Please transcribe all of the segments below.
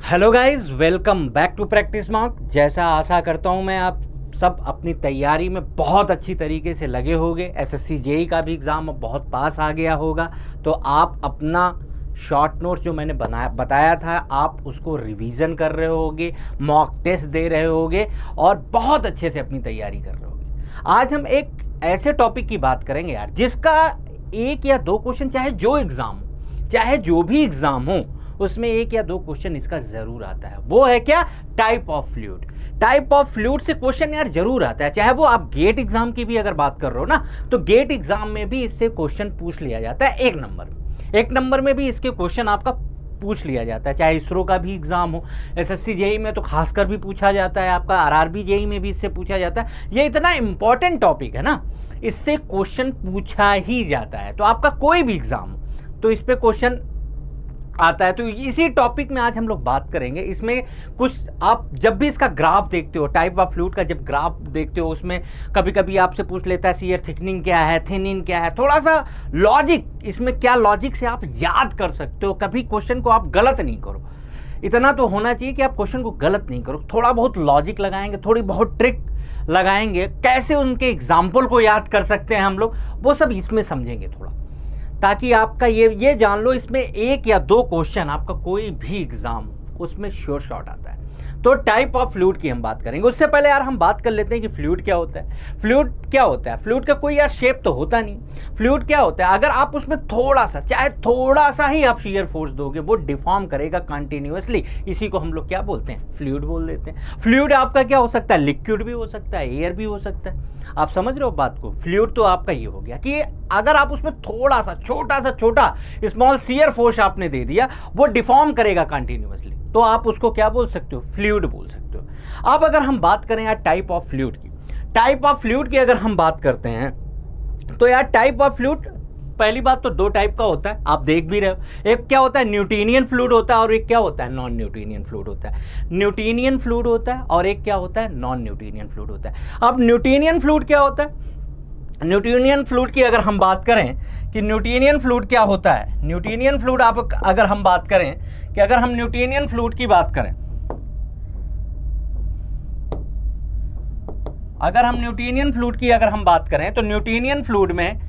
Hello guys, welcome back to practice mock. जैसा आशा करता हूं मैं आप सब अपनी तैयारी में बहुत अच्छी तरीके से लगे होंगे। एसएससी जेई का भी एग्ज़ाम अब बहुत पास आ गया होगा, तो आप अपना शॉर्ट नोट्स जो मैंने बताया था आप उसको रिवीजन कर रहे होगे, मॉक टेस्ट दे रहे होगे और बहुत अच्छे से अपनी तैयारी कर रहे होगे। आज हम एक ऐसे टॉपिक की बात करेंगे यार, जिसका एक या दो क्वेश्चन, चाहे जो भी एग्ज़ाम हो उसमें एक या दो क्वेश्चन इसका जरूर आता है। वो है क्या? Type of fluid. Type of fluid से क्वेश्चन यार जरूर आता है। चाहे वो आप गेट एग्जाम की भी अगर बात कर रहे हो ना, तो गेट एग्जाम में भी इससे क्वेश्चन पूछ लिया जाता है। एक नंबर में भी इसके क्वेश्चन आपका पूछ लिया जाता है। चाहे इसरो का भी एग्जाम हो, एसएससी जेई में तो खासकर भी पूछा जाता है, आपका आरआरबी जेई में भी इससे पूछा जाता है। ये इतना इंपॉर्टेंट टॉपिक है ना, इससे क्वेश्चन पूछा ही जाता है। तो आपका कोई भी एग्जाम हो तो इस पे क्वेश्चन आता है। तो इसी टॉपिक में आज हम लोग बात करेंगे। इसमें कुछ आप जब भी इसका ग्राफ देखते हो, टाइप ऑफ फ्लूइड का जब ग्राफ देखते हो, उसमें कभी कभी आपसे पूछ लेता है शियर थिकनिंग क्या है, थिनिंग क्या है। थोड़ा सा लॉजिक, इसमें क्या लॉजिक से आप याद कर सकते हो, कभी क्वेश्चन को आप गलत नहीं करो। इतना तो होना चाहिए कि आप क्वेश्चन को गलत नहीं करो। थोड़ा बहुत लॉजिक लगाएंगे, थोड़ी बहुत ट्रिक लगाएंगे, कैसे उनके एग्जाम्पल को याद कर सकते हैं हम लोग, वो सब इसमें समझेंगे थोड़ा, ताकि आपका ये जान लो इसमें एक या दो क्वेश्चन आपका कोई भी एग्जाम उसमें श्योर शॉट आता है। तो टाइप ऑफ फ्लूइड की हम बात करेंगे। उससे पहले यार हम बात कर लेते हैं कि फ्लूइड क्या होता है। फ्लूइड का कोई यार शेप तो होता नहीं। फ्लूइड क्या होता है? अगर आप उसमें चाहे थोड़ा सा ही आप शीयर फोर्स दोगे, वो डिफॉर्म करेगा कंटिन्यूअसली। इसी को हम लोग क्या बोलते हैं? फ्लूइड बोल देते हैं। फ्लूइड आपका क्या हो सकता है? लिक्विड भी हो सकता है, एयर भी हो सकता है। आप समझ रहे हो बात को? फ्लूइड तो आपका ये हो गया कि अगर आप उसमें थोड़ा सा छोटा स्मॉल शीयर फोर्स आपने दे दिया, वो डिफॉर्म करेगा कंटिन्यूअसली, तो आप उसको क्या बोल सकते हो? फ्लूइड बोल सकते हो। अब अगर हम बात करें यार टाइप ऑफ फ्लूइड की अगर हम बात करते हैं, तो यार टाइप ऑफ फ्लूइड, पहली बात तो दो टाइप का होता है, आप देख भी रहे हो। एक क्या होता है? न्यूटोनियन फ्लूइड होता है, और एक क्या होता है? नॉन न्यूटोनियन फ्लूइड होता है। न्यूटोनियन फ्लूइड होता है और एक क्या होता है? नॉन न्यूटोनियन फ्लूइड होता है। अब न्यूटोनियन फ्लूइड क्या होता है? न्यूटोनियन फ्लूइड की अगर हम बात करें कि न्यूटोनियन फ्लूइड क्या होता है, न्यूटोनियन फ्लूइड आप अगर हम बात करें कि अगर हम न्यूटोनियन फ्लूइड की बात करें, अगर हम न्यूटोनियन फ्लूइड की अगर हम बात करें, तो न्यूटोनियन फ्लूइड में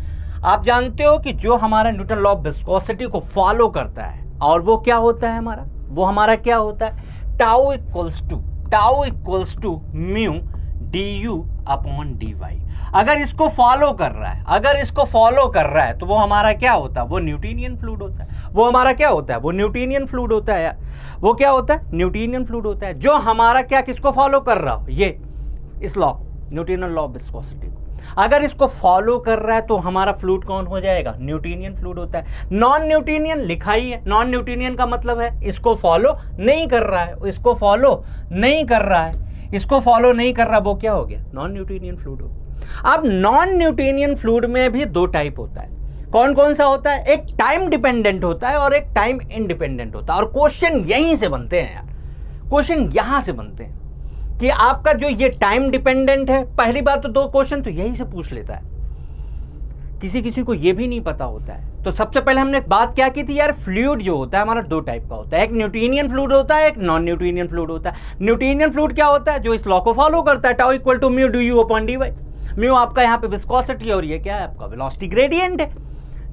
आप जानते हो कि जो हमारा न्यूटन लॉ ऑफ विस्कोसिटी को फॉलो करता है, और वो क्या होता है हमारा क्या होता है? Tau equals to mu du upon dy। अगर इसको फॉलो कर रहा है तो वो हमारा क्या होता है? वो न्यूटोनियन फ्लूइड होता है। वो हमारा क्या होता है? वो न्यूटोनियन फ्लूइड होता है यार। वो क्या होता है? न्यूटोनियन फ्लूइड होता है। जो हमारा क्या, किसको फॉलो कर रहा हो? ये इस law, Newton law of viscosity को अगर इसको फॉलो कर रहा है तो हमारा फ्लूइड कौन हो जाएगा? न्यूटोनियन फ्लूइड होता है। नॉन न्यूटोनियन लिखा ही है। नॉन न्यूटोनियन का मतलब है इसको फॉलो नहीं कर रहा है, इसको फॉलो नहीं कर रहा, वो क्या हो गया? नॉन न्यूटोनियन फ्लूइड हो गया। अब नॉन न्यूटोनियन फ्लूइड में भी दो टाइप होता है। कौन कौन सा होता है? एक टाइम डिपेंडेंट होता है और एक टाइम इंडिपेंडेंट होता है। और क्वेश्चन यहीं से बनते हैं यार, क्वेश्चन यहां से बनते हैं कि आपका जो ये टाइम डिपेंडेंट है, पहली बात तो दो क्वेश्चन तो यही से पूछ लेता है। किसी को ये भी नहीं पता होता है। तो सबसे पहले हमने बात क्या की थी यार, फ्लूइड जो होता है हमारा दो टाइप का होता है। एक न्यूटोनियन फ्लूइड होता है, एक नॉन न्यूटोनियन फ्लूइड होता है। न्यूटोनियन फ्लूइड क्या होता है? जो इस लॉ को फॉलो करता है, tau equal to mu du upon dy। Mu आपका यहाँ पे विस्कोसिटी और ये क्या है? आपका वेलोसिटी ग्रेडियंट है।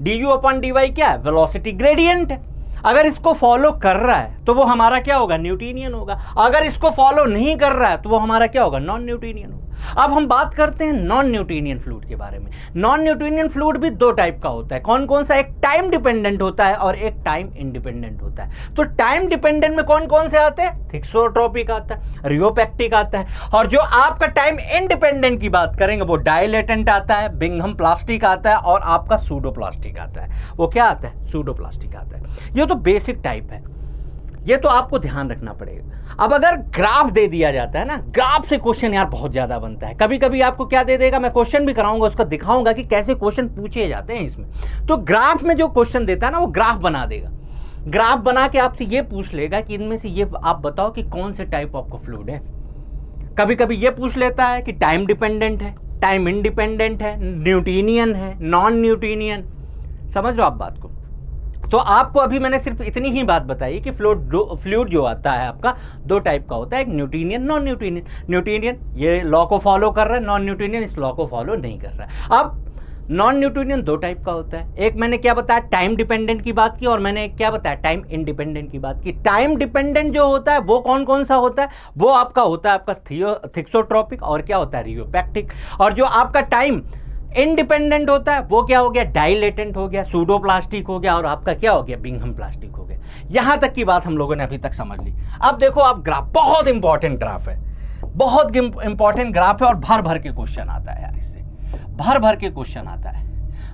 du अपॉन dy क्या है? वेलोसिटी ग्रेडियंट है। अगर इसको फॉलो कर रहा है तो वो हमारा क्या होगा? न्यूटोनियन होगा। अगर इसको फॉलो नहीं कर रहा है तो वो हमारा क्या होगा? नॉन न्यूटोनियन होगा। अब हम बात करते हैं नॉन न्यूटोनियन फ्लूइड के बारे में। नॉन न्यूटोनियन फ्लूइड भी दो टाइप का होता है। कौन कौन सा? एक टाइम डिपेंडेंट होता है और एक टाइम इंडिपेंडेंट होता है। तो टाइम डिपेंडेंट में कौन कौन से आते हैं? थिक्सोट्रोपिक आता है, रियोपेक्टिक आता है। और जो आपका टाइम इंडिपेंडेंट की बात करेंगे वो डायलेटेंट आता है, बिंघम प्लास्टिक आता है और आपका सूडोप्लास्टिक आता है। वो क्या आता है? सूडोप्लास्टिक आता है। ये तो बेसिक टाइप है, ये तो आपको ध्यान रखना पड़ेगा। अब अगर ग्राफ दे दिया जाता है ना, ग्राफ से क्वेश्चन यार बहुत ज्यादा बनता है। कभी कभी आपको क्या दे देगा, मैं क्वेश्चन भी कराऊंगा, उसका दिखाऊंगा कि कैसे क्वेश्चन पूछे जाते हैं इसमें। तो ग्राफ में जो क्वेश्चन देता है ना, वो ग्राफ बना देगा। ग्राफ बना के आपसे ये पूछ लेगा कि इनमें से ये आप बताओ कि कौन से टाइप ऑफ का फ्लूइड है। कभी कभी ये पूछ लेता है कि टाइम डिपेंडेंट है, टाइम इंडिपेंडेंट है, न्यूटोनियन है, नॉन न्यूटोनियन। समझ लो आप बात को। तो आपको अभी मैंने सिर्फ इतनी ही बात बताई कि फ्लूइड जो आता है आपका दो टाइप का होता है, एक न्यूटोनियन, नॉन न्यूटोनियन। न्यूटोनियन ये लॉ को फॉलो कर रहा है, नॉन न्यूटोनियन इस लॉ को फॉलो नहीं कर रहा है। अब नॉन न्यूटोनियन दो टाइप का होता है, एक मैंने क्या बताया टाइम डिपेंडेंट की बात की, और मैंने क्या बताया टाइम इंडिपेंडेंट की बात की। टाइम डिपेंडेंट जो होता है वो कौन कौन सा होता है, वो आपका होता है आपका थिक्सोट्रोपिक और क्या होता है रियोपैक्टिक। और जो आपका टाइम इंडिपेंडेंट होता है वो क्या हो गया डाइलेटेंट हो गया, सूडोप्लास्टिक हो गया, और आपका क्या हो गया बिंघम प्लास्टिक हो गया। यहां तक की बात हम लोगों ने अभी तक समझ ली। अब देखो आप ग्राफ, बहुत इंपॉर्टेंट ग्राफ है, बहुत इंपॉर्टेंट ग्राफ है, और भर भर के क्वेश्चन आता है यार, इससे भर भर के क्वेश्चन आता है।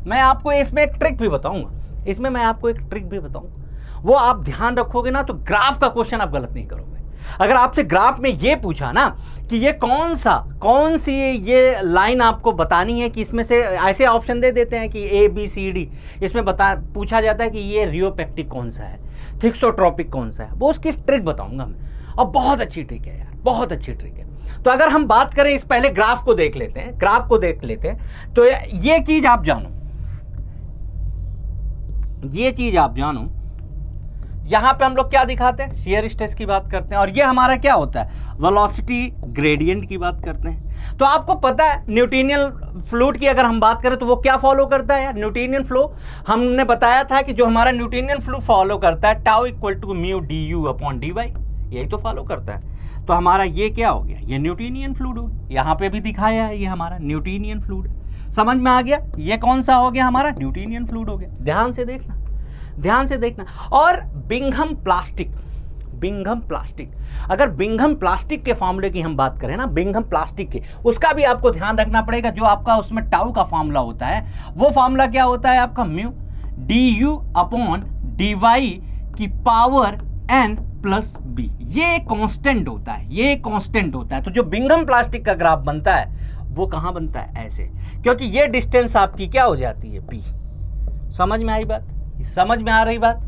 मैं आपको इसमें एक ट्रिक भी बताऊंगा, इसमें मैं आपको एक ट्रिक भी बताऊंगा, वो आप ध्यान रखोगे ना तो ग्राफ का क्वेश्चन आप गलत नहीं करोगे। अगर आपसे ग्राफ में ये पूछा ना कि ये कौन सी ये लाइन आपको बतानी है, कि इसमें से ऐसे ऑप्शन दे देते हैं कि ए बी सी डी, इसमें पूछा जाता है कि ये रियोपैक्टिक कौन सा है, थिक्सोट्रोपिक कौन सा है, वो उसकी ट्रिक बताऊंगा मैं, और बहुत अच्छी ट्रिक है यार, बहुत अच्छी ट्रिक है। तो अगर हम बात करें इस पहले ग्राफ को देख लेते हैं, ग्राफ को देख लेते हैं, तो ये चीज आप जानो, ये चीज आप जानो, यहां पे हम लोग क्या दिखाते हैं शियर स्ट्रेस की बात करते हैं, और ये हमारा क्या होता है वेलोसिटी ग्रेडियंट की बात करते हैं। तो आपको पता है न्यूटोनियन फ्लूइड की अगर हम बात करें तो वो क्या फॉलो करता है यार, न्यूटोनियन फ्लो। हमने बताया था कि जो हमारा न्यूटोनियन फ्लो फॉलो करता है tau equal to mu D U upon D Y, यही तो फॉलो करता है। तो हमारा ये क्या हो गया, ये न्यूटोनियन फ्लूइड हो गया, यहाँ पे भी दिखाया है ये हमारा न्यूटोनियन फ्लूइड। समझ में आ गया, ये कौन सा हो गया हमारा न्यूटोनियन फ्लूइड हो गया। ध्यान से देखना, ध्यान से देखना। और बिंघम प्लास्टिक, बिंघम प्लास्टिक, अगर बिंघम प्लास्टिक के फॉर्मूले की हम बात करें ना, बिंघम प्लास्टिक के, उसका भी आपको ध्यान रखना पड़ेगा। जो आपका उसमें टाउ का फॉर्मूला होता है वो फॉर्मूला क्या होता है आपका mu D U upon D Y की पावर एन प्लस बी। ये कांस्टेंट होता है, ये कांस्टेंट होता है। तो जो बिंघम प्लास्टिक का ग्राफ बनता है वो कहां बनता है ऐसे, क्योंकि ये डिस्टेंस आपकी क्या हो जाती है पी। समझ में आई बात, समझ में आ रही बात,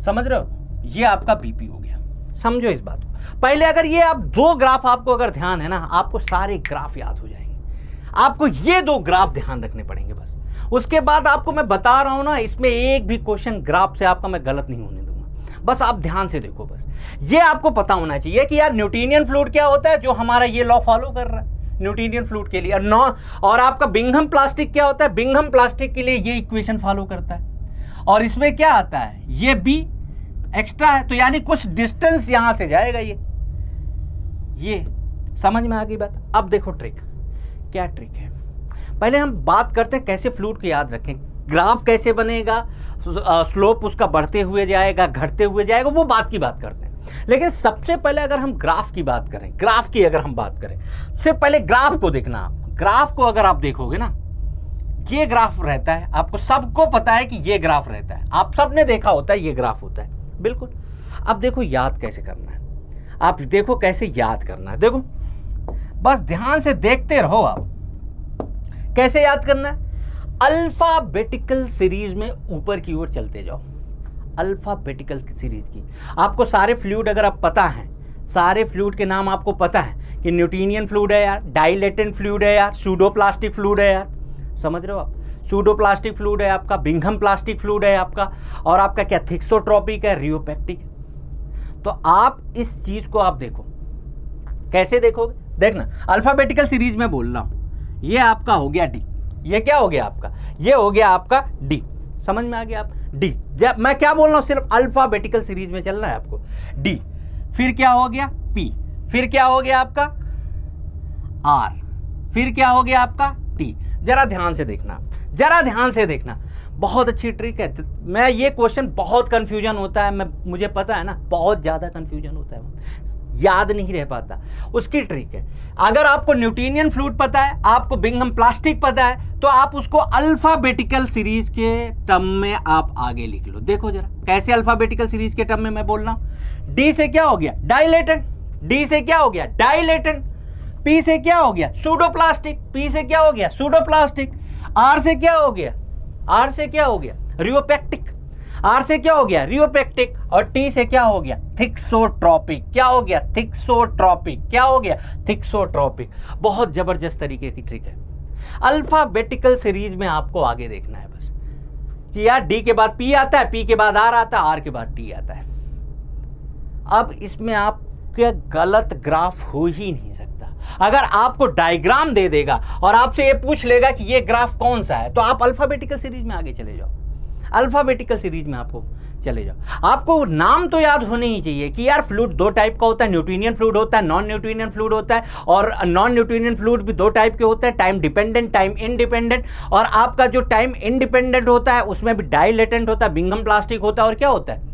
समझ रहे हो, ये आपका पीपी हो गया। समझो इस बात को। पहले अगर ये आप दो ग्राफ आपको अगर ध्यान है ना, आपको सारे ग्राफ याद हो जाएंगे। आपको ये दो ग्राफ ध्यान रखने पड़ेंगे बस। उसके बाद आपको मैं बता रहा हूं ना, इसमें एक भी क्वेश्चन ग्राफ से आपका मैं गलत नहीं होने दूंगा, बस आप ध्यान से देखो। बस ये आपको पता होना चाहिए कि यार न्यूटोनियन फ्लूइड क्या होता है, जो हमारा ये लॉ फॉलो कर रहा है न्यूटोनियन फ्लूइड के लिए, और आपका बिंघम प्लास्टिक क्या होता है, बिंघम प्लास्टिक के लिए ये इक्वेशन फॉलो करता है। और इसमें क्या आता है, ये बी एक्स्ट्रा है, तो यानी कुछ डिस्टेंस यहां से जाएगा ये समझ में आ गई बात। अब देखो ट्रिक, क्या ट्रिक है। पहले हम बात करते हैं कैसे फ्लूइड को याद रखें, ग्राफ कैसे बनेगा, स्लोप उसका बढ़ते हुए जाएगा घटते हुए जाएगा, वो बात की बात करते हैं। लेकिन सबसे पहले अगर हम ग्राफ की बात करें, ग्राफ की अगर हम बात करें, सबसे पहले ग्राफ को देखना आप। ग्राफ को अगर आप देखोगे ना, ये ग्राफ रहता है, आपको सबको पता है कि ये ग्राफ रहता है, आप सबने देखा होता है ये ग्राफ होता है, बिल्कुल। अब देखो याद कैसे करना है, आप देखो कैसे याद करना है। देखो बस ध्यान से देखते रहो आप, कैसे याद करना है। अल्फाबेटिकल सीरीज में ऊपर की ओर चलते जाओ, अल्फाबेटिकल सीरीज की। आपको सारे फ्लूइड अगर आप पता है, सारे फ्लूइड के नाम आपको पता है कि न्यूटोनियन फ्लूइड है यार, डाइलेटेंट फ्लूइड है यार, सूडोप्लास्टिक फ्लूइड है यार, समझ रहे हो आप, सूडोप्लास्टिक फ्लूइड है आपका, बिंघम प्लास्टिक फ्लूइड है आपका, और आपका क्या थिक्सोट्रोपिक है, रियोपैक्टिक। तो आप इस चीज को आप देखो, कैसे देखोगे, देखना अल्फाबेटिकल सीरीज में बोल रहा हूं। ये आपका हो गया डी, ये क्या हो गया आपका, ये हो गया आपका डी। समझ में आ गया आप, डी। जब मैं क्या बोल रहा हूं, सिर्फ अल्फाबेटिकल सीरीज में चलना है आपको। डी, फिर क्या हो गया पी, फिर क्या हो गया आपका आर, फिर क्या हो गया आपका टी। जरा ध्यान से देखना, जरा ध्यान से देखना, बहुत अच्छी ट्रिक है। मैं ये क्वेश्चन बहुत कंफ्यूजन होता है, मुझे पता है ना, बहुत ज़्यादा कंफ्यूजन होता है, याद नहीं रह पाता, उसकी ट्रिक है। अगर आपको न्यूटोनियन फ्लूइड पता है, आपको बिंघम प्लास्टिक पता है, तो आप उसको अल्फाबेटिकल सीरीज के टर्म में आप आगे लिख लो। देखो जरा कैसे अल्फाबेटिकल सीरीज के टर्म में मैं बोल रहा हूं। डी से क्या हो गया डाइलेटेंट, डी से क्या हो गया डाइलेटेंट, पी से क्या हो गया सूडोप्लास्टिक, पी से क्या हो गया सूडोप्लास्टिक, आर से क्या हो गया, आर से क्या हो गया रियोपैक्टिक, आर से क्या हो गया रियोपैक्टिक, और टी से क्या हो गया थिक्सोट्रोपिक। क्या हो गया थिक्सोट्रोपिक, क्या हो गया थिक्सोट्रोपिक। बहुत जबरदस्त तरीके की ट्रिक है। अल्फाबेटिकल सीरीज में आपको आगे देखना है बस। कि यार डी के बाद पी आता है, पी के बाद आर आता है, आर के बाद टी आता है। अब इसमें आपके गलत ग्राफ हो ही नहीं सकता। अगर आपको डायग्राम दे देगा और आपसे ये पूछ लेगा कि ये ग्राफ कौन सा है, तो आप अल्फाबेटिकल सीरीज में आगे चले जाओ, अल्फाबेटिकल सीरीज में आपको चले जाओ। आपको नाम तो याद होने ही चाहिए कि यार फ्लूइड दो टाइप का होता है, न्यूटोनियन फ्लूइड होता है, नॉन न्यूटोनियन फ्लूइड होता है, और नॉन न्यूटोनियन फ्लूइड भी दो टाइप के होते हैं, टाइम डिपेंडेंट, टाइम इंडिपेंडेंट। और आपका जो टाइम इंडिपेंडेंट होता है उसमें भी डाइलेटेंट होता है, बिंघम प्लास्टिक होता है, और क्या होता है,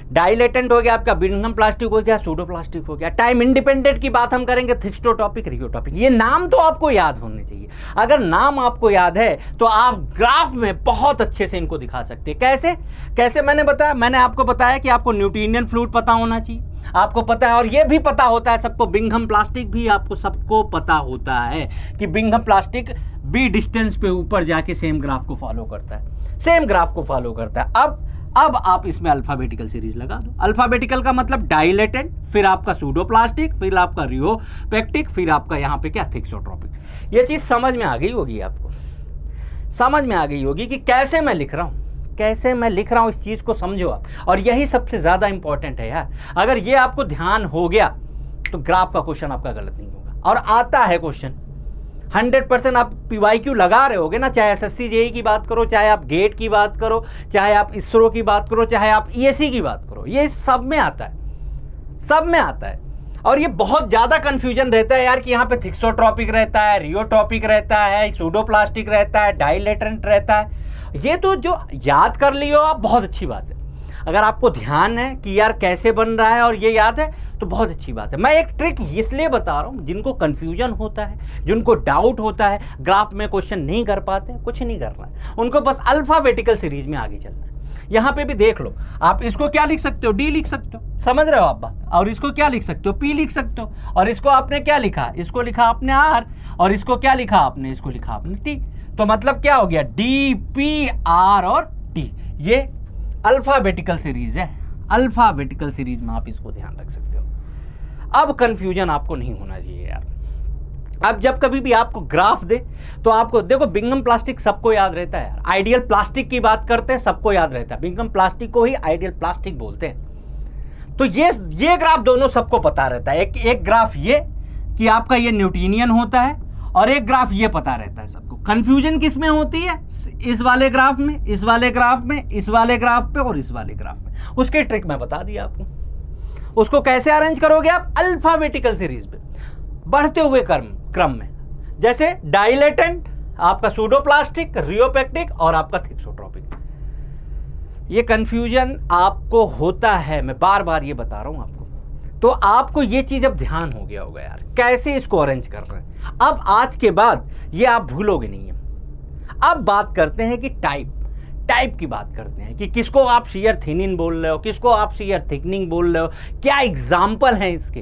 डाइलेटेंट हो गया आपका, बिंघम प्लास्टिक हो गया, सूडो प्लास्टिक हो गया। टाइम इंडिपेंडेंट की बात हम करेंगे, थिक्स्टोटॉपिक, रियोटॉपिक। ये नाम तो आपको याद होने चाहिए। अगर नाम आपको याद है तो आप ग्राफ में बहुत अच्छे से इनको दिखा सकते हैं। कैसे कैसे मैंने आपको बताया कि आपको न्यूटोनियन फ्लूइड पता होना चाहिए, आपको पता है, और ये भी पता होता है सबको, बिंघम प्लास्टिक भी आपको सबको पता होता है कि बिंघम प्लास्टिक बी डिस्टेंस पे ऊपर जाके सेम ग्राफ को फॉलो करता है, सेम ग्राफ को फॉलो करता है। अब आप इसमें अल्फाबेटिकल सीरीज लगा दो। अल्फाबेटिकल का मतलब डाइलेटेंट, फिर आपका सूडोप्लास्टिक, फिर आपका रियोपेक्टिक, फिर आपका यहाँ पे क्या, थिक्सोट्रोपिक। ये चीज़ समझ में आ गई होगी, आपको समझ में आ गई होगी कि कैसे मैं लिख रहा हूँ, कैसे मैं लिख रहा हूँ, इस चीज़ को समझो आप। और यही सबसे ज़्यादा इंपॉर्टेंट है यार। अगर ये आपको ध्यान हो गया तो ग्राफ का क्वेश्चन आपका गलत नहीं होगा। और आता है क्वेश्चन 100%। आप PYQ लगा रहे होगे ना, चाहे SSC JEE की बात करो, चाहे आप गेट की बात करो, चाहे आप इसरो की बात करो, चाहे आप ESE की बात करो, ये सब में आता है, सब में आता है। और ये बहुत ज़्यादा कन्फ्यूजन रहता है यार कि यहाँ पे थिक्सोट्रोपिक रहता है, रियोटॉपिक रहता है, सूडोप्लास्टिक रहता है, डाइलेटेंट रहता है। ये तो जो याद कर लियो आप, बहुत अच्छी बात है। अगर आपको ध्यान है कि यार कैसे बन रहा है और ये याद है तो बहुत अच्छी बात है। मैं एक ट्रिक इसलिए बता रहा हूँ, जिनको कन्फ्यूजन होता है, जिनको डाउट होता है, ग्राफ में क्वेश्चन नहीं कर पाते, कुछ नहीं करना है उनको, बस अल्फाबेटिकल सीरीज में आगे चलना है। यहाँ पे भी देख लो, आप इसको क्या लिख सकते हो, डी लिख सकते हो, समझ रहे हो आप बात। और इसको क्या लिख सकते हो, पी लिख सकते हो। और इसको आपने क्या लिखा, इसको लिखा आपने आर, और इसको क्या लिखा आपने, इसको लिखा आपने टी। तो मतलब क्या हो गया, डी, पी, आर और टी। ये अल्फाबेटिकल सीरीज है। अल्फाबेटिकल सीरीज में आप इसको ध्यान रख सकते हो। अब कंफ्यूजन आपको नहीं होना चाहिए यार। अब जब कभी भी आपको ग्राफ दे तो आपको देखो, बिंघम प्लास्टिक सबको याद रहता है यार। आइडियल प्लास्टिक की बात करते हैं, सबको याद रहता है, बिंघम प्लास्टिक को ही आइडियल प्लास्टिक बोलते हैं। तो ये ग्राफ दोनों सबको पता रहता है। एक ग्राफ ये कि आपका ये न्यूटोनियन होता है, और एक ग्राफ ये पता रहता है सबको। कंफ्यूजन किस में होती है, इस वाले ग्राफ में, इस वाले ग्राफ में, इस वाले ग्राफ पे और इस वाले ग्राफ में। उसकी ट्रिक मैं बता दिया आपको। उसको कैसे अरेंज करोगे आप, अल्फाबेटिकल सीरीज पे बढ़ते हुए क्रम में। जैसे डाइलेटेंट, आपका सूडोप्लास्टिक, रियोपेक्टिक और आपका थिक्सोट्रोपिक। ये कंफ्यूजन आपको होता है, मैं बार बार ये बता रहा हूं आपको। तो आपको ये चीज अब ध्यान हो गया होगा यार, कैसे इसको अरेंज कर रहे हैं। अब आज के बाद ये आप भूलोगे नहीं है। अब बात करते हैं कि टाइप की बात करते हैं कि किसको आप शियर थिनिंग बोल रहे हो, किसको आप शियर थिकनिंग बोल रहे हो, क्या एग्जाम्पल है इसके,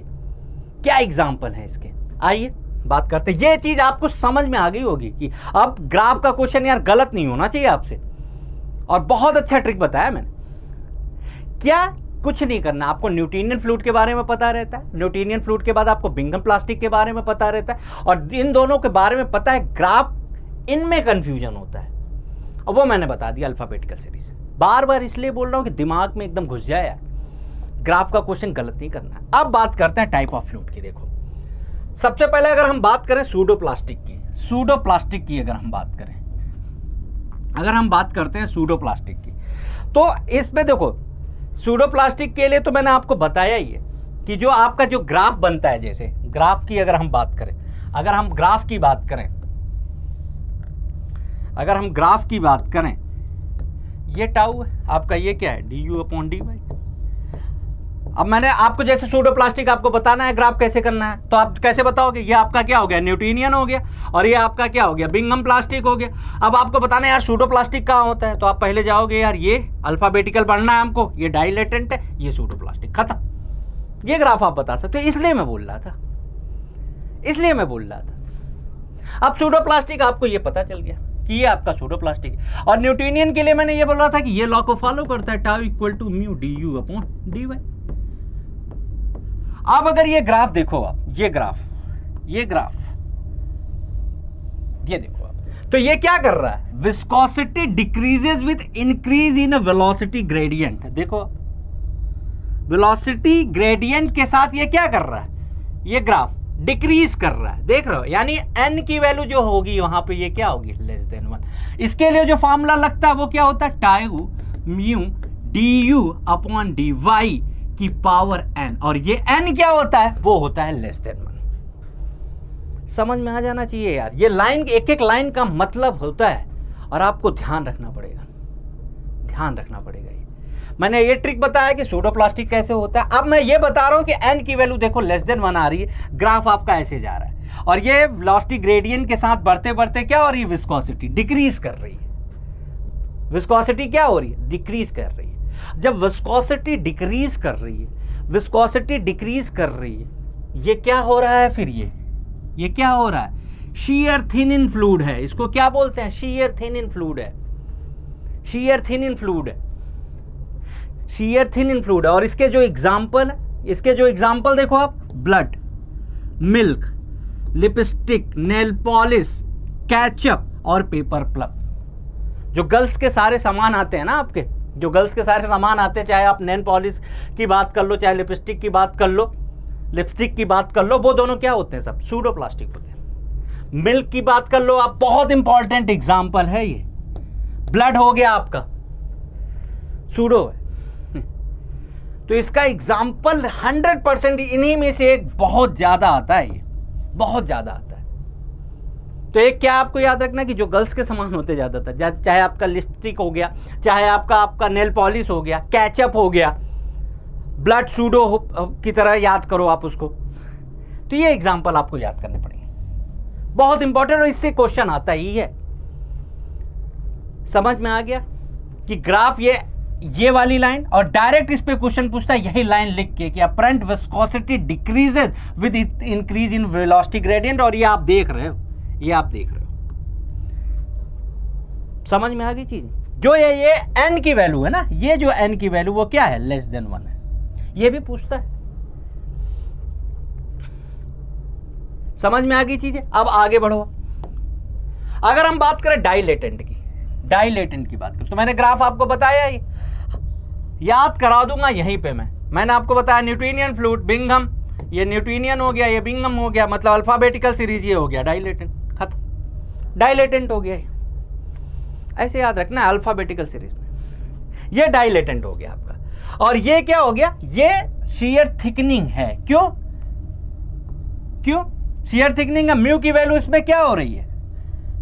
क्या एग्जाम्पल है इसके। आइए बात करते हैं। ये चीज आपको समझ में आ गई होगी कि अब ग्राफ का क्वेश्चन यार गलत नहीं होना चाहिए आपसे। और बहुत अच्छा ट्रिक बताया मैंने। क्या कुछ नहीं करना, आपको न्यूटोनियन फ्लूइड के बारे में पता रहता है, न्यूटोनियन फ्लूइड के बाद आपको बिंघम प्लास्टिक के बारे में पता रहता है, और इन दोनों के बारे में पता है। ग्राफ, इनमें कंफ्यूजन होता है, और वो मैंने बता दिया अल्फाबेटिकल सीरीज। बार बार इसलिए बोल रहा हूं कि दिमाग में एकदम घुस जाए यार। ग्राफ का क्वेश्चन गलत नहीं करना है। अब बात करते हैं टाइप ऑफ फ्लूइड की। देखो, सबसे पहले अगर हम बात करें सूडोप्लास्टिक की, अगर हम बात करते हैं सूडोप्लास्टिक की, तो इसमें देखो, सूडोप्लास्टिक के लिए तो मैंने आपको बताया ही है कि जो आपका जो ग्राफ बनता है, जैसे ग्राफ की अगर हम बात करें, अगर हम ग्राफ की बात करें, ये टाउ है आपका, ये क्या है, du/dy। अब मैंने आपको जैसे सूडोप्लास्टिक आपको बताना है ग्राफ कैसे करना है, तो आप कैसे बताओगे, ये आपका क्या हो गया, न्यूटोनियन हो गया, और ये आपका क्या हो गया, बिंघम प्लास्टिक हो गया। अब आपको बताना है यार सूडोप्लास्टिक कहाँ होता है, तो आप पहले जाओगे यार, ये अल्फाबेटिकल पढ़ना है हमको, ये डाइलेटेंट है, ये सूडोप्लास्टिक, खत्म। ये ग्राफ आप बता सकते हो। इसलिए मैं बोल रहा था। अब सूडोप्लास्टिक आपको ये पता चल गया कि ये आपका सूडोप्लास्टिक है। और न्यूटोनियन के लिए मैंने ये बोल रहा था कि ये लॉ को फॉलो करता है, टाउ = μ du/dy। अब अगर ये ग्राफ देखो आप, ये देखो आप, तो ये क्या कर रहा है, viscosity decreases with increase in velocity gradient. देखो वेलोसिटी ग्रेडियंट के साथ ये क्या कर रहा है, ये ग्राफ डिक्रीज कर रहा है, देख रहे हो, यानी n की वैल्यू जो होगी वहां पे ये क्या होगी, लेस देन 1। इसके लिए जो फॉर्मूला लगता है वो क्या होता है, tau mu du upon dy की पावर n, और ये n क्या होता है, वो होता है लेस देन 1। समझ में आ जाना चाहिए यार, ये लाइन, एक एक लाइन का मतलब होता है और आपको ध्यान रखना पड़ेगा, ध्यान रखना पड़ेगा। मैंने ये ट्रिक बताया कि सूडोप्लास्टिक कैसे होता है। अब मैं ये बता रहा हूं कि n की वैल्यू देखो लेस देन 1 आ रही है, ग्राफ आपका ऐसे जा रहा है, और ये वेलोसिटी ग्रेडियंट के साथ बढ़ते बढ़ते क्या हो रही है, विस्कोसिटी डिक्रीज कर रही है। विस्कोसिटी क्या हो रही है, डिक्रीज कर रही है। जब विस्कोसिटी डिक्रीज कर रही है, विस्कोसिटी डिक्रीज कर रही है, ये क्या हो रहा है फिर, ये क्या हो रहा है, शीयर थिन इन फ्लूइड है। इसको क्या बोलते हैं, शीयर थिन इन फ्लूइड है, शीयर थिन इन फ्लूइड है, शीयर थिन इन फ्लूइड है। और इसके जो एग्जाम्पल है, इसके जो एग्जाम्पल देखो आप, blood, milk, lipstick, nail polish, ketchup और पेपर प्लग। जो गर्ल्स के सारे सामान आते हैं ना आपके, जो गर्ल्स के सारे सामान आते हैं, चाहे आप नेल पॉलिश की बात कर लो, चाहे लिपस्टिक की बात कर लो, लिपस्टिक की बात कर लो, वो दोनों क्या होते हैं, सब सूडोप्लास्टिक होते हैं। मिल्क की बात कर लो आप, बहुत इंपॉर्टेंट एग्जाम्पल है ये। ब्लड हो गया आपका, सूडो है। तो इसका एग्जाम्पल 100% इन्हीं में से एक बहुत ज्यादा आता है, ये बहुत ज्यादा आता है। तो एक क्या आपको याद रखना कि जो गर्ल्स के सामान होते ज्यादातर, चाहे आपका लिपस्टिक हो गया, चाहे आपका नेल पॉलिश हो गया, केचप हो गया, ब्लड सूडो की तरह याद करो आप उसको। तो ये एग्जाम्पल आपको याद करने पड़ेंगे, बहुत इंपॉर्टेंट, और इससे क्वेश्चन आता ही है। समझ में आ गया कि ग्राफ ये वाली लाइन, और डायरेक्ट इस पे क्वेश्चन पूछता है यही लाइन लिख के कि apparent viscosity decreases with increase in velocity gradient, और ये आप देख रहे हो, ये आप देख रहे हो। समझ में आ गई चीज। जो ये n की वैल्यू है ना, ये जो n की वैल्यू वो क्या है, लेस देन 1 है, ये भी पूछता है। समझ में आ गई चीजें। अब आगे बढ़ो। अगर हम बात करें डाइलेटेंट की, डाइलेटेंट की बात करें, तो मैंने ग्राफ आपको बताया ही, याद करा दूंगा यहीं पे। मैंने आपको बताया न्यूटोनियन फ्लूइड, बिंघम, ये न्यूटोनियन हो गया, ये बिंघम हो गया, मतलब अल्फाबेटिकल सीरीज ये हो गया, डाइलेटेंट, खत्म, डाइलेटेंट हो गया। ऐसे याद रखना, अल्फाबेटिकल सीरीज में ये डाइलेटेंट हो गया आपका। और ये क्या हो गया, ये शियर थिकनिंग है। क्यों क्यों शियर थिकनिंग है, म्यू की वैल्यू इसमें क्या हो रही है,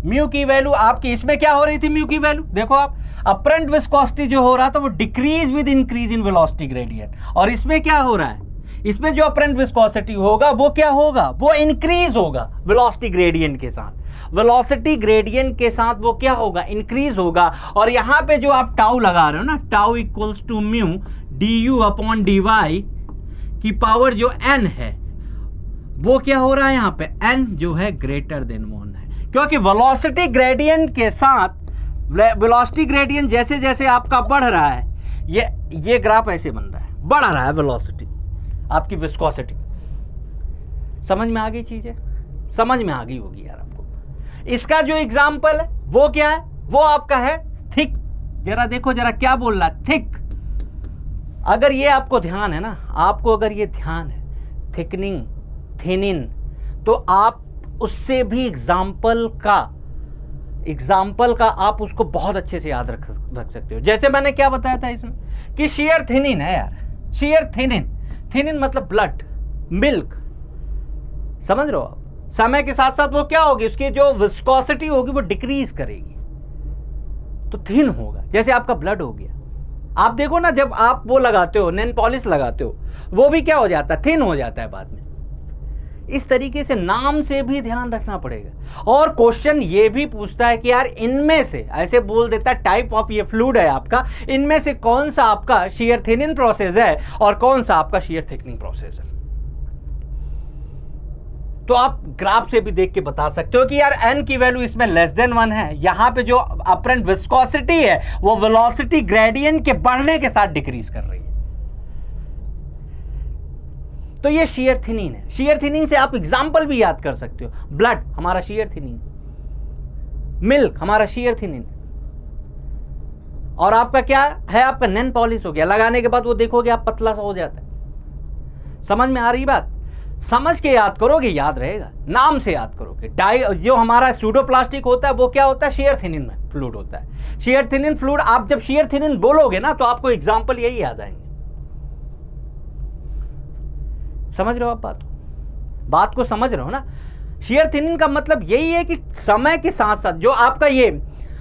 म्यू की वैल्यू आपकी इसमें क्या हो रही थी, म्यू की वैल्यू देखो आप, अपरेंट विस्कोसिटी जो हो रहा था वो decrease with increase in velocity gradient, और इसमें क्या हो रहा है, इसमें जो अपरेंट विस्कोसिटी होगा वो क्या होगा, वो इंक्रीज होगा वेलोसिटी ग्रेडियंट के साथ, वेलोसिटी ग्रेडियंट के साथ वो क्या होगा, इंक्रीज होगा। और यहां पे जो आप टाउ लगा रहे हो ना, tau equals to mu du upon dy की पावर जो n है, वो क्या हो रहा है यहाँ पे, n जो है ग्रेटर देन 1 है, क्योंकि वेलोसिटी ग्रेडियंट के साथ, वेलोसिटी ग्रेडियंट जैसे जैसे आपका बढ़ रहा है, ये ग्राफ ऐसे बन रहा है, बढ़ रहा है वेलोसिटी, आपकी विस्कोसिटी। समझ में आ गई चीजें, समझ में आ गई होगी यार आपको। इसका जो एग्जाम्पल है वो क्या है, वो आपका है थिक। जरा देखो, जरा क्या बोल रहा है, थिक। अगर ये आपको ध्यान है ना, आपको अगर ये ध्यान है, थिकनिंग, थिनिन, तो आप उससे भी एग्जाम्पल का आप उसको बहुत अच्छे से याद रख सकते हो। जैसे मैंने क्या बताया था इसमें कि शियर थिनिन है यार, शियर थिनिन, थिनिन मतलब ब्लड, मिल्क, समझ रहे हो आप। समय के साथ साथ वो क्या होगी, उसकी जो विस्कोसिटी होगी वो डिक्रीज करेगी, तो थिन होगा। जैसे आपका ब्लड हो गया, आप देखो ना, जब आप वो लगाते हो, नेल पॉलिश लगाते हो, वो भी क्या हो जाता है, थिन हो जाता है बाद में। इस तरीके से नाम से भी ध्यान रखना पड़ेगा। और क्वेश्चन ये भी पूछता है कि यार इनमें से, ऐसे बोल देता है टाइप ऑफ ये फ्लूइड है आपका, इनमें से कौन सा आपका शियर थिनिंग प्रोसेस है और कौन सा आपका शियर थिकनिंग प्रोसेस है। तो आप ग्राफ से भी देख के बता सकते हो कि यार n की वैल्यू इसमें लेस देन 1 है, यहां पे जो अपरेंट विस्कोसिटी है वो वेलोसिटी ग्रेडियंट के बढ़ने के साथ डिक्रीज कर रही है। तो ये शियर थिनिंग है। शियर थिनिंग से आप एग्जाम्पल भी याद कर सकते हो, ब्लड हमारा शियर थिनिंग, मिल्क हमारा shear थिनिन, और आपका क्या है, आपका नैन पॉलिश हो गया। लगाने के बाद वो देखोगे आप पतला सा हो जाता है। समझ में आ रही बात? समझ के याद करोगे, याद रहेगा, नाम से याद करोगे। जो हमारा सूडोप्लास्टिक होता है वो क्या होता है, shear थिनिन में फ्लूइड होता है। shear थिनिन फ्लूइड, आप जब shear थिनिन बोलोगे ना तो आपको एग्जाम्पल यही याद आएंगे। समझ रहे हो आप बात को समझ रहे हो ना? shear थिनिन का मतलब यही है कि समय के साथ साथ जो आपका ये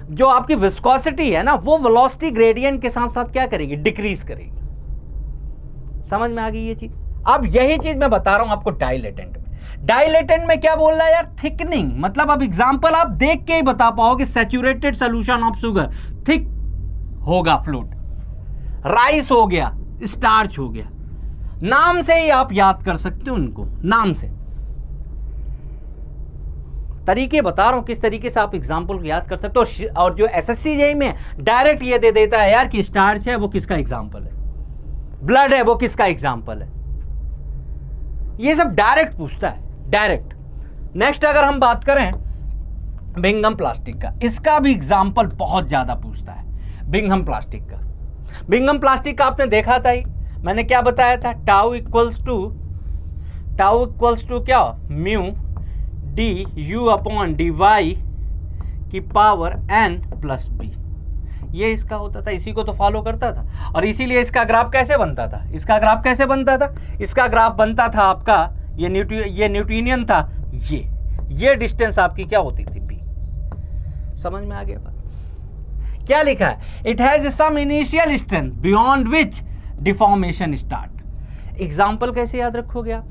जो आपकी विस्कोसिटी है ना, वो वेलोसिटी ग्रेडियंट के साथ साथ क्या करेगी, डिक्रीज करेगी। समझ में आ गई ये चीज? अब यही चीज मैं बता रहा हूं आपको डाइलेटेंट में। डाइलेटेंट में क्या बोल रहा है यार, थिकनिंग, मतलब अब एग्जांपल आप देख के ही बता पाओगे। Saturated solution of sugar thick होगा फ्लूइड, राइस हो गया, स्टार्च हो गया। नाम से ही आप याद कर सकते हो उनको, नाम से। तरीके बता रहा हूं किस तरीके से आप एग्जाम्पल को याद कर सकते हो। और जो एसएससी जेईई में डायरेक्ट ये दे देता है यार कि स्टार्च है वो किसका एग्जाम्पल है, ब्लड है वो किसका एग्जाम्पल है, ये सब डायरेक्ट पूछता है, डायरेक्ट। नेक्स्ट अगर हम बात करें बिंघम प्लास्टिक का, इसका भी एग्जाम्पल बहुत ज्यादा पूछता है बिंघम प्लास्टिक का। बिंघम प्लास्टिक का आपने देखा था ही, मैंने क्या बताया था, टाउ इक्वल्स टू क्या, mu D U upon D Y की पावर n प्लस बी, ये इसका होता था, इसी को तो फॉलो करता था। और इसीलिए इसका ग्राफ कैसे बनता था, इसका ग्राफ कैसे बनता था, इसका ग्राफ बनता था आपका, ये न्यूटोनियन था, ये डिस्टेंस आपकी क्या होती थी, बी। समझ में आ गया बात? क्या लिखा है, it has some initial strength beyond which deformation start. Example कैसे याद रखोगे आप,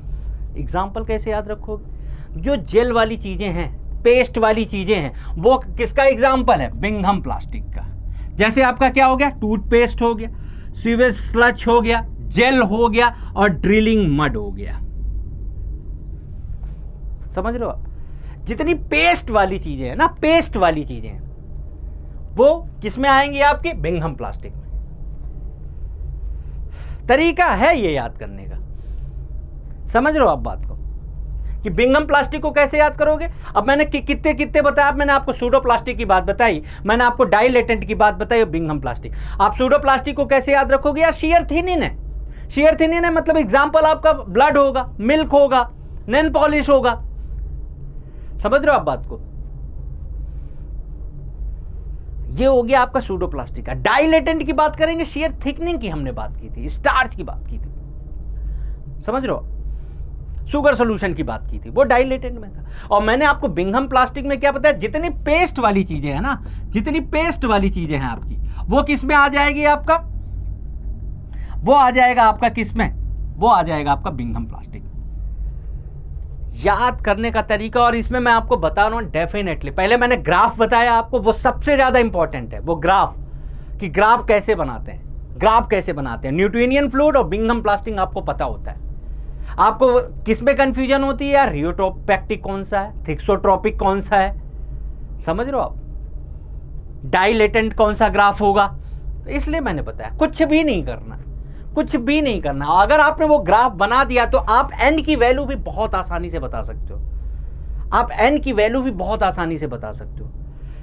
एग्जाम्पल कैसे याद रखोगे, जो जेल वाली चीजें हैं, पेस्ट वाली चीजें हैं, वो किसका एग्जाम्पल है, बिंघम प्लास्टिक का। जैसे आपका क्या हो गया, टूथपेस्ट हो गया, सीवेज स्लच हो गया, जेल हो गया, और ड्रिलिंग मड हो गया। समझ रहे हो आप? जितनी पेस्ट वाली चीजें हैं ना, पेस्ट वाली चीजें हैं, वो किसमें आएंगी, आपके बिंघम प्लास्टिक में। तरीका है ये याद करने का। समझ रहे हो आप बात को, कि बिंघम प्लास्टिक को कैसे याद करोगे। अब मैंने कितने बताया, मैंने आपको सूडो प्लास्टिक की बात बताई, मैंने आपको डाइलेटेंट की बात बताई, बिंघम प्लास्टिक। आप सूडो प्लास्टिक को कैसे याद रखोगे, यार shear थिनिन है, shear थिनिन है, मतलब एग्जाम्पल आपका ब्लड होगा, मिल्क होगा, नैन पॉलिश होगा। समझ रहे हो आप बात को? ये हो गया आपका सूडो प्लास्टिक का। डाइलेटेंट की बात करेंगे, shear थिकनिंग की हमने बात की थी, स्टार्च की बात की थी। समझ रहे हो? शुगर सोल्यूशन की बात की थी, वो डाइलेटेंट में था। और मैंने आपको बिंघम प्लास्टिक में क्या बताया, जितनी पेस्ट वाली चीजें हैं ना, जितनी पेस्ट वाली चीजें हैं आपकी, वो किस में आ जाएगी, आपका वो आ जाएगा आपका किस में, वो आ जाएगा आपका बिंघम प्लास्टिक। याद करने का तरीका, और इसमें मैं आपको बता रहा हूं डेफिनेटली, पहले मैंने ग्राफ बताया आपको, वो सबसे ज्यादा इंपॉर्टेंट है, वो ग्राफ, कि ग्राफ कैसे बनाते हैं, ग्राफ कैसे बनाते हैं। न्यूटोनियन फ्लूइड और बिंघम प्लास्टिक आपको पता होता है। आपको किसमें कंफ्यूजन होती है यार, रियोट्रोपैक्टिक कौन सा है, थिक्सोट्रोपिक कौन सा है, समझ रहे हो आप, डाइलेटेंट कौन सा ग्राफ होगा। इसलिए मैंने बताया कुछ भी नहीं करना, कुछ भी नहीं करना। अगर आपने वो ग्राफ बना दिया तो आप n की वैल्यू भी बहुत आसानी से बता सकते हो, आप n की वैल्यू भी बहुत आसानी से बता सकते हो,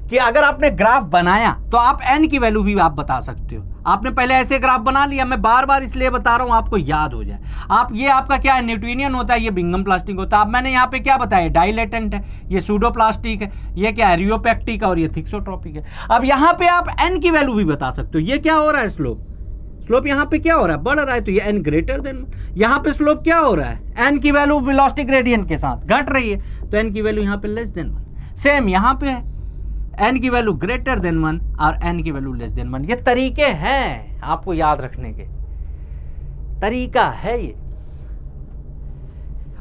कि अगर आपने ग्राफ बनाया तो आप n की वैल्यू भी आप बता सकते हो। आपने पहले ऐसे ग्राफ बना लिया, मैं बार बार इसलिए बता रहा हूं आपको याद हो जाए। आप ये आपका क्या है, न्यूटोनियन होता है, ये बिंघम प्लास्टिक होता है। अब मैंने यहाँ पे क्या बताया, डाइलेटेंट है, ये सूडो प्लास्टिक है, ये क्या है, रियोपैक्टिक है, और ये थिक्सोट्रोपिक है। अब यहाँ पे आप n की वैल्यू भी बता सकते हो। ये क्या हो रहा है, स्लोप यहाँ पे क्या हो रहा है, बढ़ रहा है, तो ये n ग्रेटर देन। यहाँ पे स्लोप क्या हो रहा है, n की वैल्यू वेलोसिटी ग्रेडियंट के साथ घट रही है, तो n की वैल्यू यहाँ पे लेस देन 1। सेम यहाँ पे है, n की वैल्यू ग्रेटर देन 1 और n की वैल्यू लेस देन 1। ये तरीके हैं आपको याद रखने के, तरीका है ये,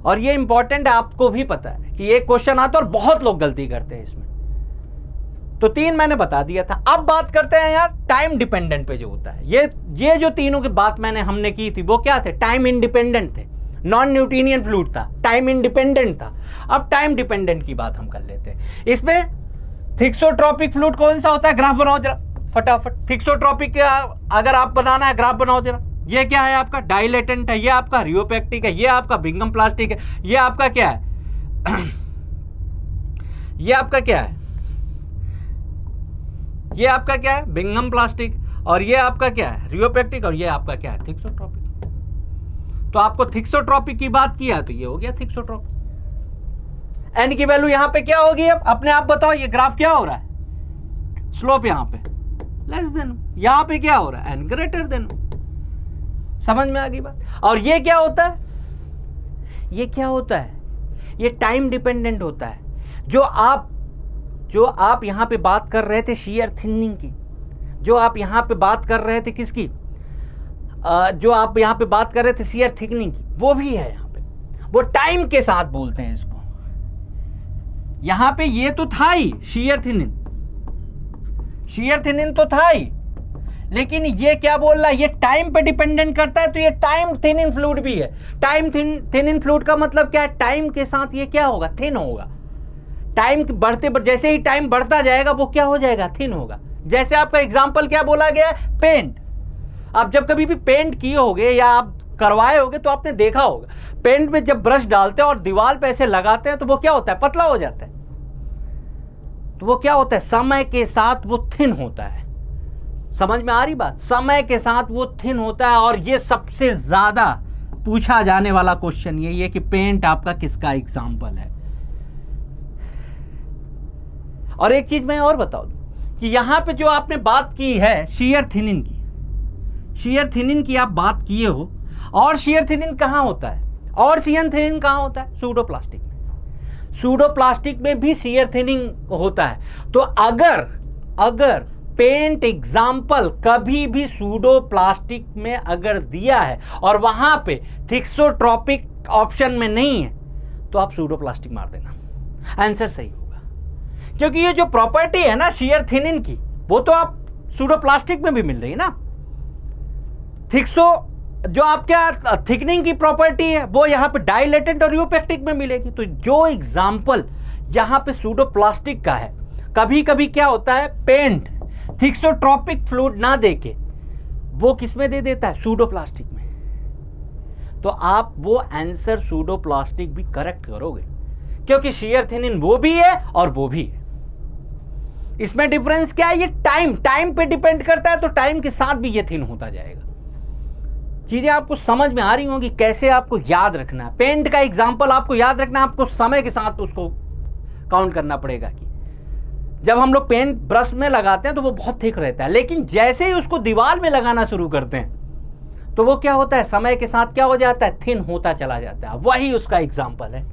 और ये इंपॉर्टेंट है, आपको भी पता है कि ये क्वेश्चन आता है और बहुत लोग गलती करते हैं इसमें। तो 3 मैंने बता दिया था। अब बात करते हैं यार टाइम डिपेंडेंट पे जो होता है। ये जो तीनों की बात हमने की थी, वो क्या थे, टाइम इंडिपेंडेंट थे। नॉन न्यूटोनियन फ्लूइड था, टाइम इंडिपेंडेंट था। अब टाइम डिपेंडेंट की बात हम कर लेते हैं। इसमें थिक्सोट्रोपिक फ्लूइड कौन सा होता है, ग्राफ बनाओ जरा फटाफट। थिक्सोट्रोपिक अगर आप बनाना है, ग्राफ बनाओ जरा। ये क्या है आपका, डाइलेटेंट है, ये आपका रियोपैक्टिक है, ये आपका बिंघम प्लास्टिक है, ये आपका क्या है ये आपका क्या है, ये आपका क्या है, बिंघम प्लास्टिक, और ये आपका क्या है, रियोपेक्टिक, और ये आपका क्या है, थिक्सोट्रोपिक। तो आपको थिक्सोट्रोपिक की बात किया तो ये हो गया थिक्सोट्रोपिक। एन की वैल्यू यहां पे क्या होगी, अब अपने आप बताओ, ये ग्राफ क्या हो रहा है, स्लोप यहां पे लेस देन, यहां पे क्या हो रहा है, एन ग्रेटर देन। समझ में आ गई बात। और ये क्या होता है, ये क्या होता है, ये टाइम डिपेंडेंट होता है। जो आप यहां पे बात कर रहे थे shear थिनिंग की, जो आप यहां पे बात कर रहे थे किसकी, जो आप यहां पे बात कर रहे थे shear थिकनिंग की, वो भी है यहां पे, वो टाइम के साथ बोलते हैं इसको। यहां पे ये तो था ही shear थिनिंग तो था ही, लेकिन ये क्या बोल रहा है, ये टाइम पे डिपेंडेंट करता है, तो ये टाइम थिन इन फ्लूइड भी है। टाइम थिन इन फ्लूइड का मतलब क्या है, टाइम के साथ ये क्या होगा, थिन होगा। टाइम बढ़ते जैसे ही टाइम बढ़ता जाएगा वो क्या हो जाएगा, थिन होगा। जैसे आपका एग्जांपल क्या बोला गया, पेंट। आप जब कभी भी पेंट किए होगे या आप करवाए होगे तो आपने देखा होगा, पेंट में जब ब्रश डालते हैं और दीवार पे ऐसे लगाते हैं तो वो क्या होता है, पतला हो जाता है। तो वो क्या होता है, समय के साथ वो थिन होता है। समझ में आ रही बात, समय के साथ वो थिन होता है। और ये सबसे ज्यादा पूछा जाने वाला क्वेश्चन यही है कि पेंट आपका किसका एग्जांपल है। और एक चीज मैं और बता दूं कि यहां पे जो आपने बात की है shear थिनिंग की आप बात किए हो, और shear थिनिंग कहां होता है, और shear थिनिंग कहां होता है, सूडोप्लास्टिक में। सूडोप्लास्टिक में भी shear थिनिंग होता है। तो अगर पेंट एग्जाम्पल कभी भी सूडोप्लास्टिक में अगर दिया है और वहां पे थिक्सोट्रोपिक ऑप्शन में नहीं है तो आप सूडोप्लास्टिक मार देना, आंसर सही होगा। क्योंकि ये जो प्रॉपर्टी है ना shear थिनिंग की, वो तो आप सूडोप्लास्टिक में भी मिल रही है ना। जो आपके थिकनिंग की प्रॉपर्टी है वो यहाँ पे डाइलेटेंट और रियोपेक्टिक में मिलेगी। तो जो एग्जाम्पल यहाँ पे सूडोप्लास्टिक का है, कभी कभी क्या होता है, पेंट थिक्सोट्रोपिक फ्लूइड ना देके वो किस में दे देता है, सूडोप्लास्टिक में। तो आप वो आंसर सूडोप्लास्टिक भी करेक्ट करोगे, क्योंकि shear थिनिंग वो भी है और वो भी है। इसमें डिफरेंस क्या है, ये टाइम पे डिपेंड करता है, तो टाइम के साथ भी ये थिन होता जाएगा। चीजें आपको समझ में आ रही होंगी कैसे आपको याद रखना है। पेंट का एग्जांपल आपको याद रखना है, आपको समय के साथ उसको काउंट करना पड़ेगा कि जब हम लोग पेंट ब्रश में लगाते हैं तो वो बहुत थिक रहता है, लेकिन जैसे ही उसको दीवार में लगाना शुरू करते हैं तो वो क्या होता है, समय के साथ क्या हो जाता है, थिन होता चला जाता है। वही उसका एग्जाम्पल है।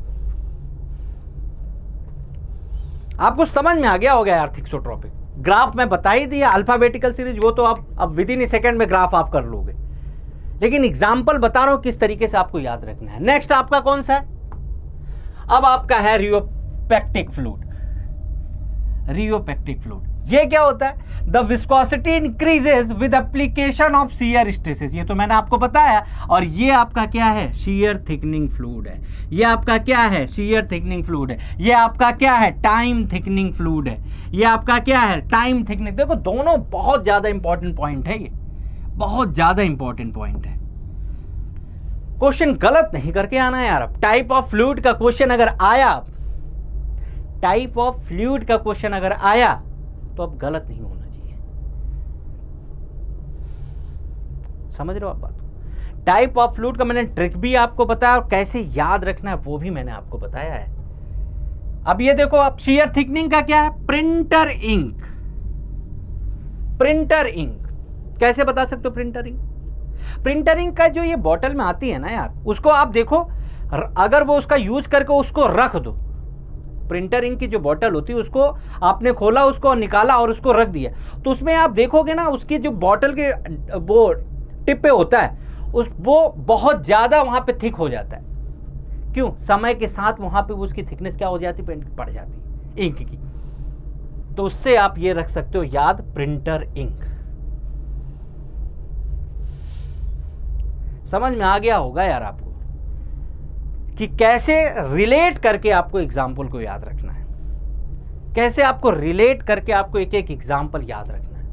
आपको समझ में आ गया होगा यार। थिक्सोट्रोपिक ग्राफ में बता ही दिया, अल्फाबेटिकल सीरीज, वो तो आप अब विद इन ए सेकेंड में ग्राफ आप कर लोगे, लेकिन एग्जाम्पल बता रहा हूं किस तरीके से आपको याद रखना है। नेक्स्ट आपका कौन सा है, अब आपका है रियोपेक्टिक फ्लूइड। ये क्या होता है, the viscosity increases with application of shear stresses. ये तो मैंने आपको बताया। और ये आपका क्या है, shear थिकनिंग फ्लूइड है। ये आपका क्या है, shear थिकनिंग फ्लूइड है। ये आपका क्या है, टाइम थिकनिंग फ्लूइड है। ये आपका क्या है, टाइम थिकनिंग। देखो दोनों बहुत ज्यादा इंपॉर्टेंट पॉइंट है, ये बहुत ज्यादा इंपॉर्टेंट पॉइंट है। क्वेश्चन गलत नहीं करके आना यार। अब टाइप ऑफ फ्लूइड का क्वेश्चन अगर आया, तो अब गलत नहीं होना चाहिए। समझ रहे हो आप बात। टाइप ऑफ फ्लूइड का मैंने ट्रिक भी आपको बताया और कैसे याद रखना है वो भी मैंने आपको बताया है। अब ये देखो, आप shear थिकनिंग का क्या है, प्रिंटर इंक कैसे बता सकते हो। प्रिंटर इंक का जो ये बॉटल में आती है ना यार, उसको आप देखो, अगर वो उसका यूज करके उसको रख दो, प्रिंटर इंक की जो बॉटल होती है उसको आपने खोला, उसको निकाला और उसको रख दिया, तो उसमें आप देखोगे ना, उसकी जो बॉटल के वो टिप पे होता है, वो बहुत ज़्यादा वहाँ पे थिक हो जाता है। क्यों, समय के साथ वहाँ पे उसकी थिकनेस क्या हो जाती है, बढ़ जाती है इंक की। तो उससे आप ये रख सकते हो याद, प्रिंटर इंक। समझ में आ गया होगा यार आपको कि कैसे रिलेट करके आपको एग्जाम्पल को याद रखना है, कैसे आपको रिलेट करके आपको एक एक एग्जाम्पल याद रखना है।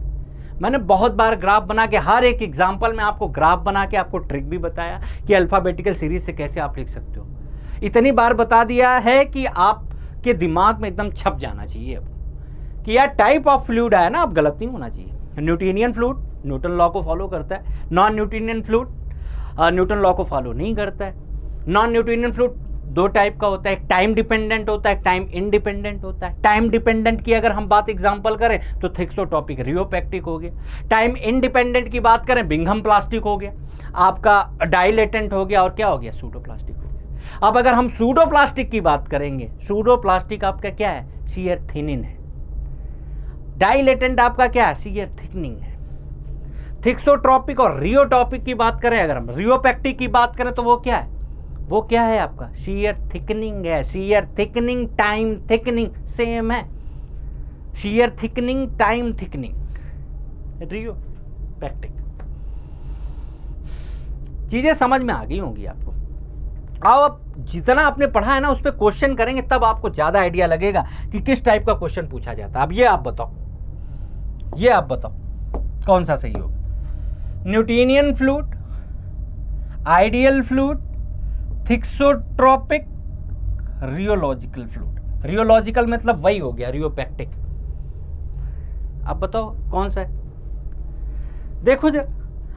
मैंने बहुत बार ग्राफ बना के, हर एक एग्जाम्पल में आपको ग्राफ बना के आपको ट्रिक भी बताया कि अल्फाबेटिकल सीरीज से कैसे आप लिख सकते हो। इतनी बार बता दिया है कि आपके दिमाग में एकदम छप जाना चाहिए अब कि यार टाइप ऑफ फ्लूइड है ना, अब गलत नहीं होना चाहिए। न्यूटोनियन फ्लूइड न्यूटन लॉ को फॉलो करता है, non Newtonian fluid Newton law को फॉलो नहीं करता है। नॉन न्यूटोनियन फ्लूइड दो टाइप का होता है, एक टाइम डिपेंडेंट होता है, एक टाइम इंडिपेंडेंट होता है। टाइम डिपेंडेंट की अगर हम बात एग्जांपल करें तो थिक्सोट्रोपिक रियोपेक्टिक हो गया। टाइम इंडिपेंडेंट की बात करें बिंघम प्लास्टिक हो गया, आपका डाइलेटेंट हो गया, और क्या हो गया, सूडोप्लास्टिक हो गया। अब अगर हम सूडोप्लास्टिक की बात करेंगे, सूडोप्लास्टिक आपका क्या है, शियर थिनिंग है। डाइलेटेंट आपका क्या है, शियर थिकनिंग है। थिक्सोट्रोपिक और रियोटॉपिक की बात करें, अगर हम रियोपेक्टिक की बात करें तो वो क्या है, वो क्या है आपका, शियर थिकनिंग है। Shear thickening time thickening same है, shear thickening time thickening rheopectic. चीजें समझ में आ गई होंगी आपको। आओ अब जितना आपने पढ़ा है ना उस पर क्वेश्चन करेंगे, तब आपको ज्यादा आइडिया लगेगा कि किस टाइप का क्वेश्चन पूछा जाता है। अब ये आप बताओ, ये आप बताओ कौन सा सही होगा, Newtonian fluid, ideal fluid, thixotropic, rheological fluid. Rheological मतलब वही हो गया रियोपेक्टिक। अब बताओ कौन सा है। देखो जरा,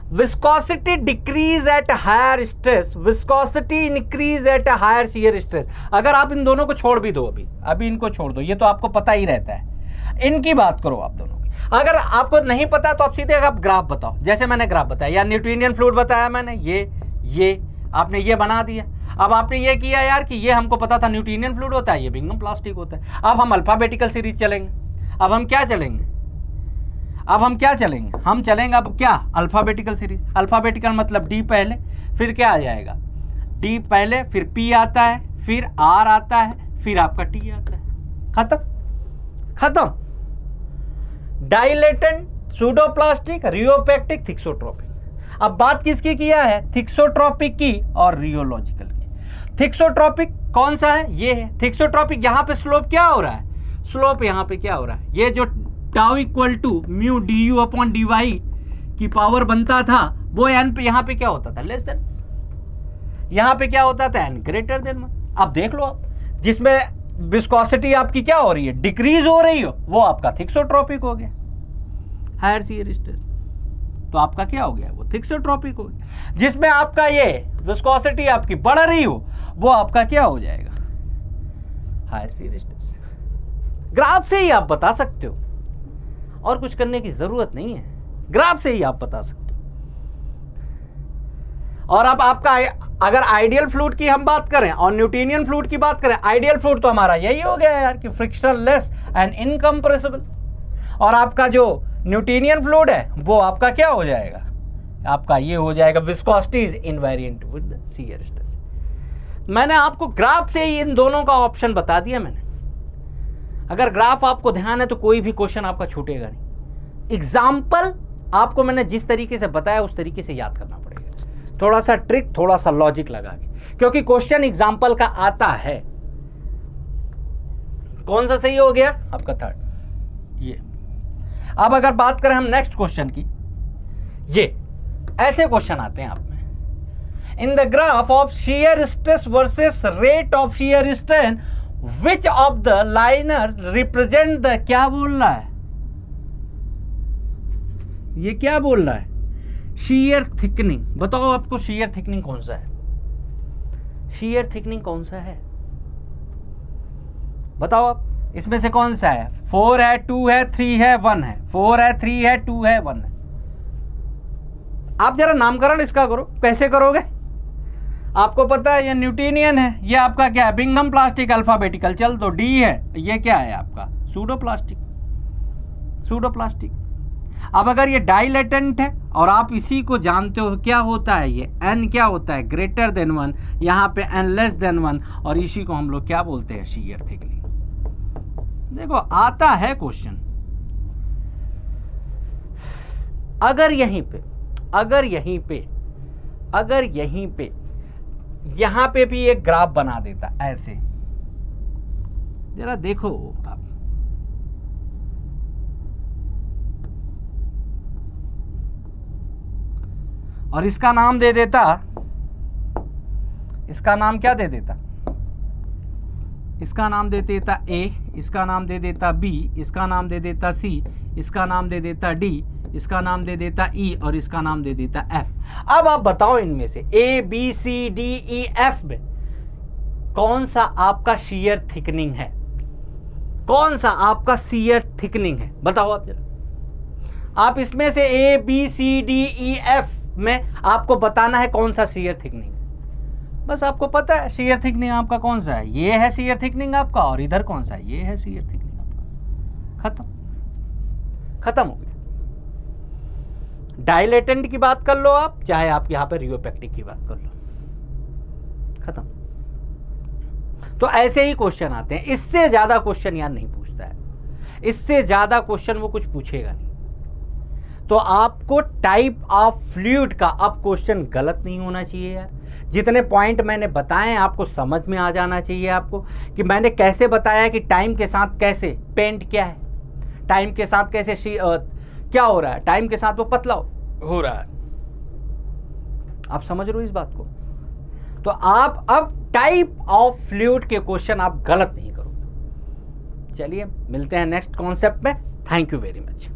viscosity decrease at higher stress, viscosity increase at higher shear stress. अगर आप इन दोनों को छोड़ भी दो, अभी इनको छोड़ दो, ये तो आपको पता ही रहता है। इनकी बात करो आप दोनों की। अगर आपको नहीं पता तो आप सीधे आप ग्राफ बताओ, जैसे मैंने ग्राफ बताया, या न्यूटोनियन फ्लूइड बताया मैंने, ये आपने ये बना दिया। अब आपने ये किया यार कि ये हमको पता था न्यूटोनियन फ्लूइड होता है, ये बिंघम प्लास्टिक होता है। अब हम अल्फाबेटिकल सीरीज चलेंगे। अब हम क्या चलेंगे, हम चलेंगे अब क्या, अल्फाबेटिकल सीरीज। अल्फाबेटिकल मतलब डी पहले, फिर क्या आ जाएगा, डी पहले, फिर पी आता है, फिर आर आता है, फिर आपका टी आता है। खत्म। Dilatant, pseudoplastic, rheopectic, thixotropic. अब बात किसकी किया है, थिक्सोट्रोपिक की और रियोलॉजिकल की। थिक्सोट्रोपिक कौन सा है, ये है थिक्सोट्रोपिक। यहां पे स्लोप क्या हो रहा है, स्लोप यहां पे क्या हो रहा है, ये जो tau equal to mu D U upon D Y की पावर बनता था, वो एन पे यहां पे क्या होता था, लेस देन। यहां पे क्या होता था, एन ग्रेटर देन 1। अब देख लो आप, जिसमें विस्कोसिटी आपकी क्या हो रही है, डिक्रीज हो रही हो, वो आपका थिक्सोट्रोपिक हो गया, हायर शियर स्ट्रेस। तो आपका क्या हो गया, वो थिक्सोट्रोपिक हो गया। जिसमें आपका ये विस्कोसिटी आपकी बढ़ रही हो, वो आपका क्या हो जाएगा, हायर शियर स्ट्रेस। ग्राफ से ही आप बता सकते हो, और कुछ करने की जरूरत नहीं है, ग्राफ से ही आप बता सकते हो। और अब आपका अगर आइडियल फ्लूइड की हम बात करें और न्यूटोनियन फ्लूइड की बात करें, आइडियल फ्लूइड तो हमारा यही हो गया यार कि फ्रिक्शनलेस एंड इनकम्प्रेसिबल। और आपका जो न्यूटोनियन फ्लूइड है वो आपका क्या हो जाएगा, आपका ये हो जाएगा viscosity is invariant with shear stress. मैंने आपको ग्राफ से ही इन दोनों का ऑप्शन बता दिया मैंने। अगर ग्राफ आपको ध्यान है तो कोई भी क्वेश्चन आपका छूटेगा नहीं। एग्जाम्पल आपको मैंने जिस तरीके से बताया उस तरीके से याद करना पड़ेगा, थोड़ा सा ट्रिक, थोड़ा सा लॉजिक लगा के, क्योंकि क्वेश्चन एग्जाम्पल का आता है। कौन सा सही हो गया आपका, थर्ड ये। अब अगर बात करें हम नेक्स्ट क्वेश्चन की, ये ऐसे क्वेश्चन आते हैं आप में, in the graph of shear stress versus rate of shear strain which of the liner represent the, क्या बोल रहा है ये, क्या बोल रहा है, शियर थिकनिंग। बताओ आपको शियर थिकनिंग कौन सा है, शियर थिकनिंग कौन सा है, बताओ आप, इसमें से कौन सा है, 4 है, 2 है, 3 है, 1 है, 4 है, 3 है, 2 है, 1 है। आप जरा नामकरण इसका करो, कैसे करोगे, आपको पता है ये न्यूटोनियन है, ये आपका क्या है, बिंघम प्लास्टिक, अल्फाबेटिकल चल तो डी है, ये क्या है आपका सूडोप्लास्टिक, सूडोप्लास्टिक। अब अगर ये डाइलेटेंट है और आप इसी को जानते हो क्या होता है, ये n क्या होता है, ग्रेटर देन 1, यहाँ पे n लेस देन 1, और इसी को हम लोग क्या बोलते हैं, शियर थिकनिंग। देखो आता है क्वेश्चन, अगर यहीं पे यहां पे भी एक ग्राफ बना देता ऐसे, जरा देखो आप, और इसका नाम दे देता, इसका नाम क्या दे देता, इसका नाम दे देता ए, इसका नाम दे देता बी, इसका नाम दे देता सी, इसका नाम दे देता डी, इसका नाम दे देता ई और इसका नाम दे देता एफ। अब आप बताओ इनमें से A B C D E F में कौन सा आपका shear थिकनिंग है, कौन सा आपका shear थिकनिंग है, बताओ आप जरा। आप इसमें से A B C D E F में आपको बताना है कौन सा shear थिकनिंग है। बस आपको पता है shear थिकनिंग आपका कौन सा है, ये है shear थिकनिंग आपका, और इधर कौन सा है, ये है shear थिकनिंग आपका। खत्म हो गया। डायलेटेंट की बात कर लो आप, चाहे आप यहां पर रियोपेक्टिक की बात कर लो, खत्म। तो ऐसे ही क्वेश्चन आते हैं, इससे ज्यादा क्वेश्चन यार नहीं पूछता है, इससे ज्यादा क्वेश्चन वो कुछ पूछेगा नहीं। तो आपको टाइप ऑफ फ्लूइड का अब क्वेश्चन गलत नहीं होना चाहिए यार। जितने पॉइंट मैंने बताए आपको समझ में आ जाना चाहिए आपको, कि मैंने कैसे बताया कि टाइम के साथ कैसे पेंट क्या है, टाइम के साथ कैसे क्या हो रहा है, टाइम के साथ वो पतला हो रहा है। आप समझ रहे हो इस बात को? तो आप अब टाइप ऑफ फ्लूइड के क्वेश्चन आप गलत नहीं करोगे। चलिए मिलते हैं नेक्स्ट कॉन्सेप्ट में। Thank you very much.